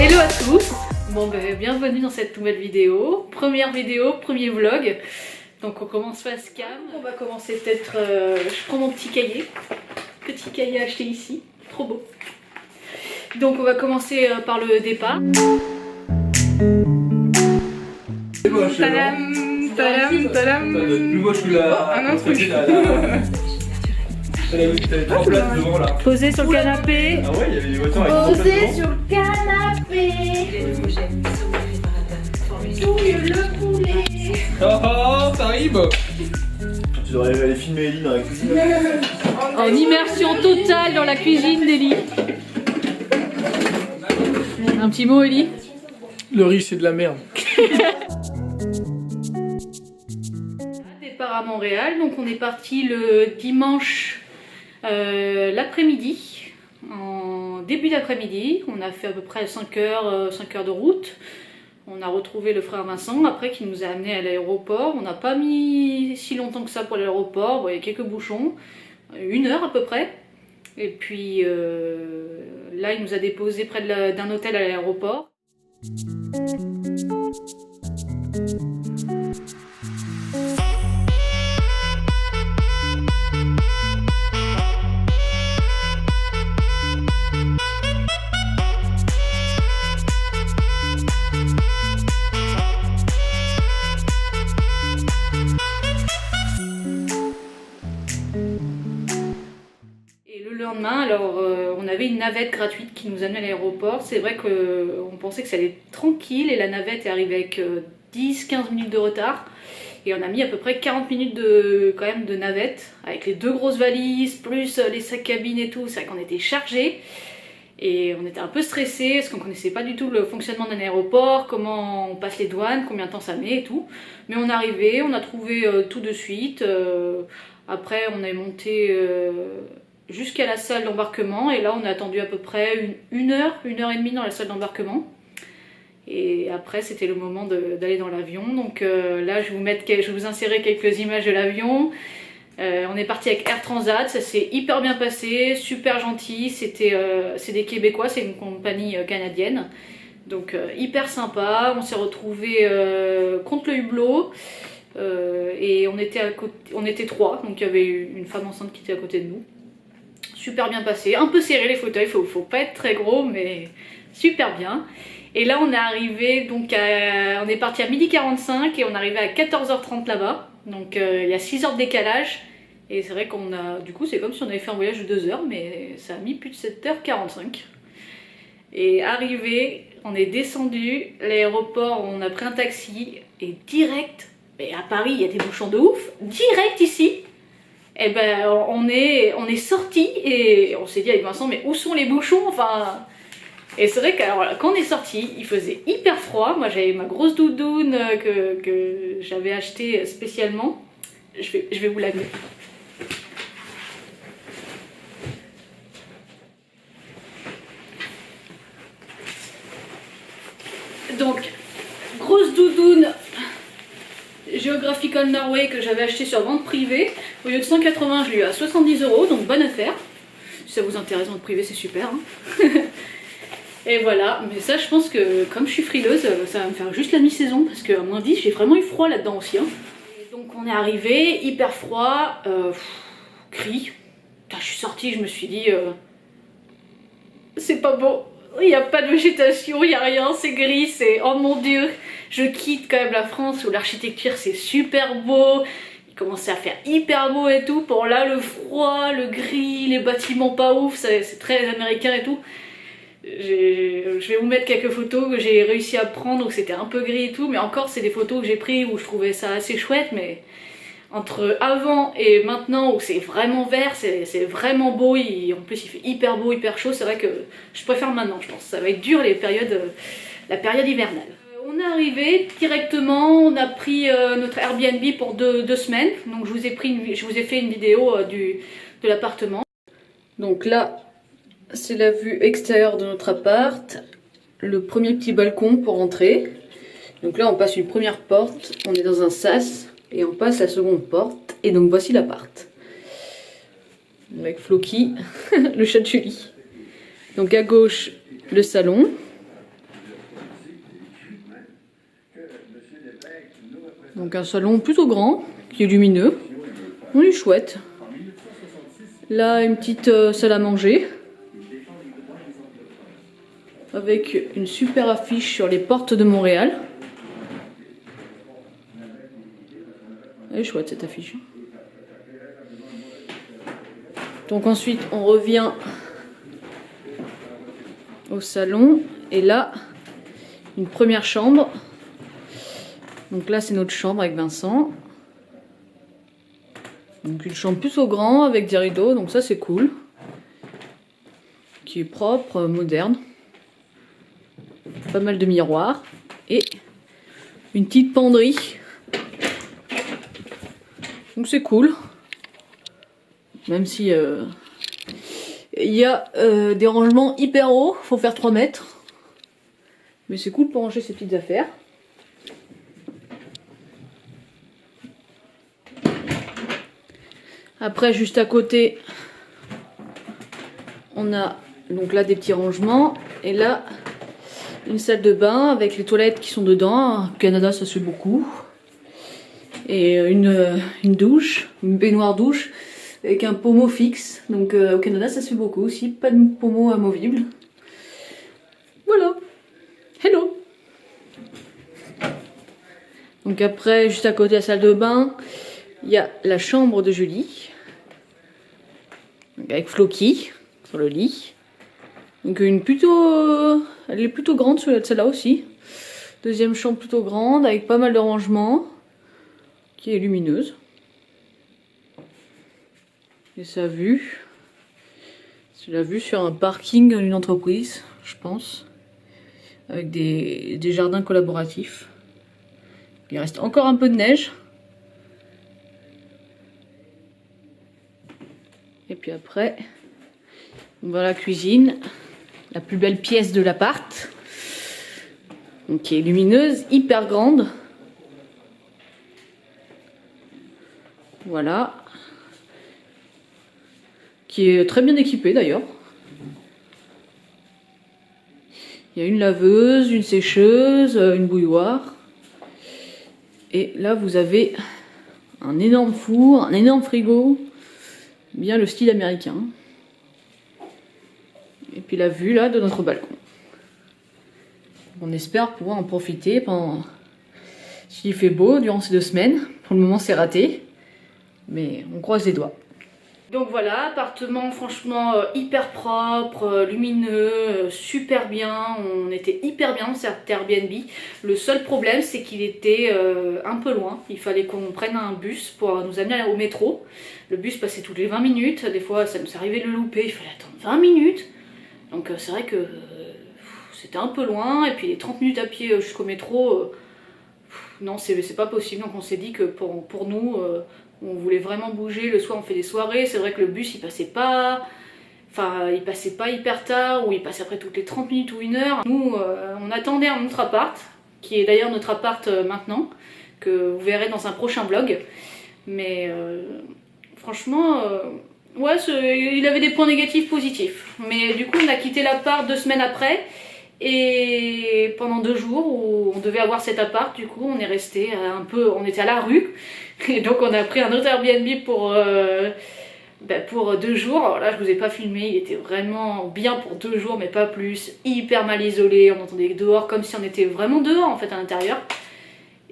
Hello à tous. Bon bienvenue dans cette nouvelle vidéo. Première vidéo, premier vlog. Donc on commence face cam. On va commencer peut-être... je prends mon petit cahier. Petit cahier acheté ici. Trop beau. Donc on va commencer par le départ. Tadam, tadam, tadam. Plus moche que la... Un autre truc. T'avais 3 places devant là. Posé sur le canapé. Ah ouais, il y avait des voitures avec 3 places Posé devant. sur le canapé. Touille le poulet. Oh, ça arrive. Tu devrais aller filmer Ellie dans la cuisine. En immersion totale dans la cuisine d'Eli. Un petit mot Eli. Le riz c'est de la merde. Départ à Montréal, donc on est parti le dimanche l'après-midi, en début d'après-midi. On a fait à peu près 5 heures de route. On a retrouvé le frère Vincent après qui nous a amenés à l'aéroport. On n'a pas mis si longtemps que ça pour l'aéroport, bon, il y a quelques bouchons, 1 heure à peu près. Et puis là il nous a déposés près d'un hôtel à l'aéroport. Alors on avait une navette gratuite qui nous amenait à l'aéroport. C'est vrai qu'on pensait que ça allait être tranquille et la navette est arrivée avec 10-15 minutes de retard. Et on a mis à peu près 40 minutes quand même de navette avec les 2 grosses valises plus les sacs cabines et tout. C'est vrai qu'on était chargés et on était un peu stressés parce qu'on connaissait pas du tout le fonctionnement d'un aéroport, comment on passe les douanes, combien de temps ça met et tout. Mais on est arrivé, on a trouvé tout de suite. Après on est monté... jusqu'à la salle d'embarquement et là on a attendu à peu près une heure et demie dans la salle d'embarquement et après c'était le moment d'aller dans l'avion. Donc là je vais vous insérer quelques images de l'avion. On est parti avec Air Transat, ça s'est hyper bien passé, super gentil, c'est des Québécois, c'est une compagnie canadienne, donc hyper sympa. On s'est retrouvés contre le hublot et on était 3, donc il y avait une femme enceinte qui était à côté de nous. Super bien passé, un peu serré les fauteuils, faut pas être très gros mais super bien. Et là on est arrivé, donc on est parti à 12h45 et on est arrivé à 14h30 là-bas. Donc il y a 6 heures de décalage et c'est vrai qu'on a, du coup c'est comme si on avait fait un voyage de 2 heures mais ça a mis plus de 7h45. Et arrivé, on est descendu, l'aéroport, on a pris un taxi et direct, mais à Paris il y a des bouchons de ouf, direct ici. Et ben on est sorti et on s'est dit avec Vincent mais où sont les bouchons, enfin. Et c'est vrai que quand on est sorti il faisait hyper froid. Moi j'avais ma grosse doudoune que j'avais achetée spécialement. Je vais vous la mettre. Donc grosse doudoune Geographical Norway que j'avais acheté sur vente privée. Au lieu de 180, je l'ai eu à 70 €, donc bonne affaire. Si ça vous intéresse, vente privée, c'est super. Hein. Et voilà, mais ça, je pense que comme je suis frileuse, ça va me faire juste la mi-saison parce qu'à moins 10, j'ai vraiment eu froid là-dedans aussi. Hein. Et donc on est arrivé, hyper froid, gris. Putain, je suis sortie, je me suis dit, c'est pas beau. Il n'y a pas de végétation, il n'y a rien, c'est gris, c'est... Oh mon dieu, je quitte quand même la France où l'architecture c'est super beau, il commençait à faire hyper beau et tout, pour là le froid, le gris, les bâtiments pas ouf, c'est très américain et tout. Je vais vous mettre quelques photos que j'ai réussi à prendre où c'était un peu gris et tout, mais encore c'est des photos que j'ai prises où je trouvais ça assez chouette, mais... Entre avant et maintenant où c'est vraiment vert, c'est vraiment beau, en plus il fait hyper beau, hyper chaud, c'est vrai que je préfère maintenant je pense, ça va être dur la période hivernale. On est arrivé directement, on a pris notre Airbnb pour 2 semaines, donc je vous ai fait une vidéo de l'appartement. Donc là c'est la vue extérieure de notre appart, le premier petit balcon pour entrer. Donc là on passe une première porte, on est dans un sas. Et on passe la seconde porte, et donc voici l'appart. Avec Floki, le chat de Julie. Donc à gauche, le salon. Donc un salon plutôt grand, qui est lumineux. On est chouette. Là, une petite salle à manger. Avec une super affiche sur les portes de Montréal. Elle est chouette cette affiche. Donc ensuite, on revient au salon. Et là, une première chambre. Donc là, c'est notre chambre avec Vincent. Donc une chambre plutôt grande avec des rideaux. Donc ça, c'est cool. Qui est propre, moderne. Pas mal de miroirs. Et une petite penderie. Donc c'est cool. Même si il y a des rangements hyper hauts. Faut faire 3 mètres. Mais c'est cool pour ranger ses petites affaires. Après, juste à côté, on a donc là des petits rangements. Et là, une salle de bain avec les toilettes qui sont dedans. Au Canada, ça se fait beaucoup. Et une douche, une baignoire douche avec un pommeau fixe. Donc au Canada, ça se fait beaucoup aussi. Pas de pommeau amovible. Voilà. Hello. Donc après, juste à côté de la salle de bain, il y a la chambre de Julie. Donc avec Floki sur le lit. Donc elle est plutôt grande celle-là aussi. Deuxième chambre plutôt grande avec pas mal de rangements. Qui est lumineuse. Et sa vue. C'est la vue sur un parking d'une entreprise, je pense. Avec des jardins collaboratifs. Il reste encore un peu de neige. Et puis après, on va à la cuisine. La plus belle pièce de l'appart. Qui est lumineuse, hyper grande. Voilà. Qui est très bien équipée d'ailleurs. Il y a une laveuse, une sécheuse, une bouilloire. Et là vous avez un énorme four, un énorme frigo. Bien le style américain. Et puis la vue là de notre balcon. On espère pouvoir en profiter pendant s'il fait beau durant ces 2 semaines. Pour le moment c'est raté. Mais on croise les doigts. Donc voilà, appartement franchement hyper propre, lumineux, super bien. On était hyper bien dans cet Airbnb. Le seul problème c'est qu'il était un peu loin. Il fallait qu'on prenne un bus pour nous amener au métro. Le bus passait toutes les 20 minutes. Des fois ça nous arrivait de le louper, il fallait attendre 20 minutes. Donc c'est vrai que c'était un peu loin. Et puis les 30 minutes à pied jusqu'au métro, non c'est pas possible. Donc on s'est dit que pour nous... on voulait vraiment bouger, le soir on fait des soirées, c'est vrai que le bus il passait pas hyper tard, ou il passait après toutes les 30 minutes ou 1 heure. Nous on attendait un autre appart, qui est d'ailleurs notre appart maintenant, que vous verrez dans un prochain vlog. Mais franchement, ouais, il avait des points négatifs, positifs. Mais du coup on a quitté l'appart 2 semaines après, et pendant 2 jours où on devait avoir cet appart, du coup on est resté un peu, on était à la rue. Et donc on a pris un autre Airbnb pour 2 jours. Alors là je vous ai pas filmé, il était vraiment bien pour 2 jours mais pas plus. Hyper mal isolé, on entendait dehors comme si on était vraiment dehors en fait à l'intérieur.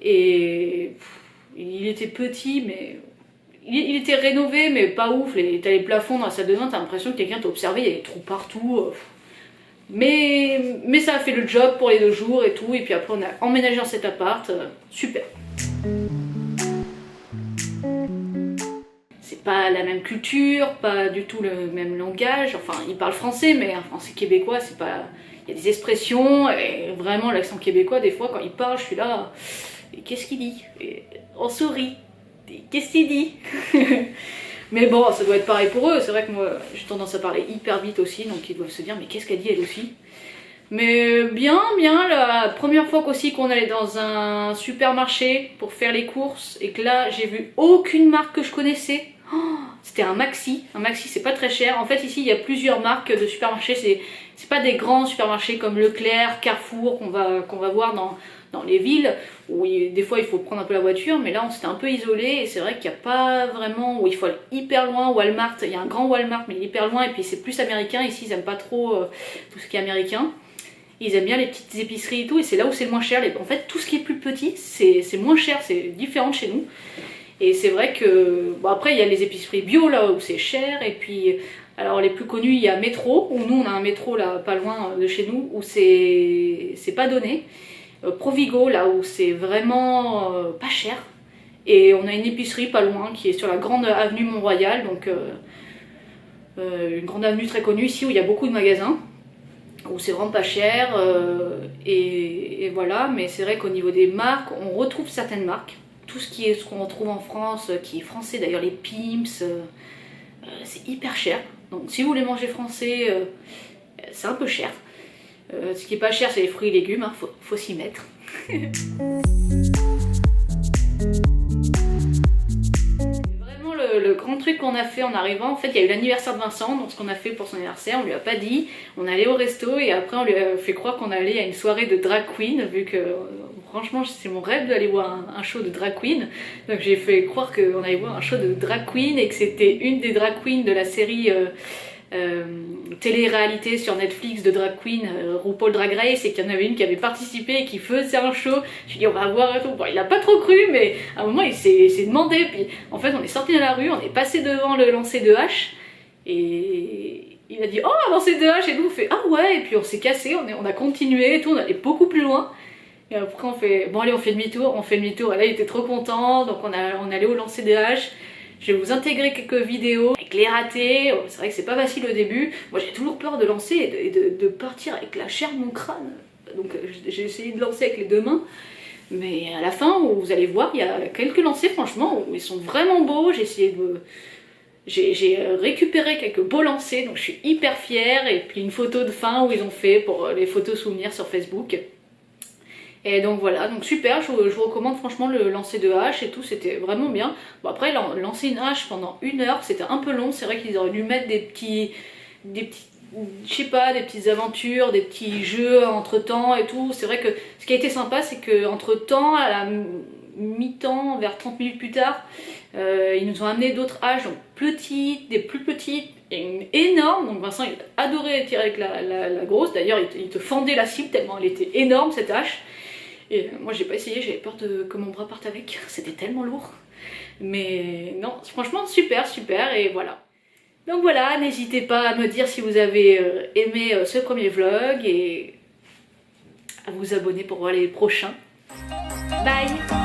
Et il était petit mais... Il était rénové mais pas ouf. T'as les plafonds dans la salle de bain, t'as l'impression que quelqu'un t'a observé, il y a des trous partout. Mais ça a fait le job pour les 2 jours et tout. Et puis après on a emménagé dans cet appart, super. C'est pas la même culture, pas du tout le même langage. Enfin, ils parlent français, mais un français québécois, c'est pas... Il y a des expressions, et vraiment l'accent québécois, des fois, quand il parle, je suis là... Qu'est-ce qu'il dit? On sourit. Qu'est-ce qu'il dit? Mais bon, ça doit être pareil pour eux. C'est vrai que moi, j'ai tendance à parler hyper vite aussi, donc ils doivent se dire, mais qu'est-ce qu'elle dit elle aussi? Mais bien, la première fois qu'aussi qu'on allait dans un supermarché pour faire les courses, et que là, j'ai vu aucune marque que je connaissais. Oh, C'était un maxi c'est pas très cher. En fait ici il y a plusieurs marques de supermarchés, c'est pas des grands supermarchés comme Leclerc, Carrefour qu'on va voir dans les villes où des fois il faut prendre un peu la voiture, mais là on s'était un peu isolé et c'est vrai qu'il n'y a pas vraiment, où il faut aller hyper loin. Walmart, il y a un grand Walmart mais il est hyper loin et puis c'est plus américain, ici ils aiment pas trop tout ce qui est américain. Ils aiment bien les petites épiceries et tout, et c'est là où c'est le moins cher. En fait, tout ce qui est plus petit, c'est moins cher, c'est différent de chez nous. Et c'est vrai que... Bon, après, il y a les épiceries bio, là, où c'est cher. Et puis, alors, les plus connus, il y a Métro, où nous, on a un métro, là, pas loin de chez nous, où c'est pas donné. Provigo, là, où c'est vraiment pas cher. Et on a une épicerie pas loin, qui est sur la grande avenue Mont-Royal, donc... une grande avenue très connue, ici, où il y a beaucoup de magasins. Où c'est vraiment pas cher, et voilà. Mais c'est vrai qu'au niveau des marques, on retrouve certaines marques, tout ce qu'on retrouve en France, qui est français d'ailleurs, les Pimps, c'est hyper cher. Donc si vous voulez manger français, c'est un peu cher. Ce qui est pas cher, c'est les fruits et légumes, hein, faut s'y mettre. Le grand truc qu'on a fait en arrivant, en fait il y a eu l'anniversaire de Vincent, donc ce qu'on a fait pour son anniversaire, on lui a pas dit, on est allé au resto et après on lui a fait croire qu'on allait à une soirée de drag queen, vu que franchement c'est mon rêve d'aller voir un show de drag queen, donc j'ai fait croire qu'on allait voir un show de drag queen et que c'était une des drag queens de la série télé-réalité sur Netflix de drag queen, RuPaul Drag Race, et qu'il y en avait une qui avait participé et qui faisait un show. Je lui ai dit on va voir et tout. Bon, il a pas trop cru, mais à un moment il s'est demandé, puis en fait on est sorti de la rue, on est passé devant le lancer de hache et il a dit oh un lancer de hache, et nous on fait ah ouais, et puis on s'est cassé, on a continué et tout, on allait beaucoup plus loin. Et après on fait bon allez on fait demi-tour, et là il était trop content, donc on est allé au lancer de hache. Je vais vous intégrer quelques vidéos avec les ratés. C'est vrai que c'est pas facile au début. Moi j'ai toujours peur de lancer et de partir avec la chair de mon crâne. Donc j'ai essayé de lancer avec les deux mains. Mais à la fin, vous allez voir, il y a quelques lancers franchement où ils sont vraiment beaux. J'ai récupéré quelques beaux lancers, donc je suis hyper fière. Et puis une photo de fin où ils ont fait pour les photos souvenirs sur Facebook. Et donc voilà, donc super, je vous recommande franchement le lancer de hache et tout, c'était vraiment bien. Bon après, lancer une hache pendant 1 heure, c'était un peu long, c'est vrai qu'ils auraient dû mettre des petits, je sais pas, des petites aventures, des petits jeux entre temps et tout. C'est vrai que ce qui a été sympa, c'est que entre temps, à la mi-temps, vers 30 minutes plus tard, ils nous ont amené d'autres haches, donc petites, des plus petites, et une énorme. Donc Vincent il a adoré tirer avec la grosse, d'ailleurs il te fendait la cible tellement elle était énorme cette hache. Et moi j'ai pas essayé, j'avais peur que mon bras parte avec, c'était tellement lourd. Mais non, franchement super, et voilà. Donc voilà, n'hésitez pas à me dire si vous avez aimé ce premier vlog et à vous abonner pour voir les prochains. Bye!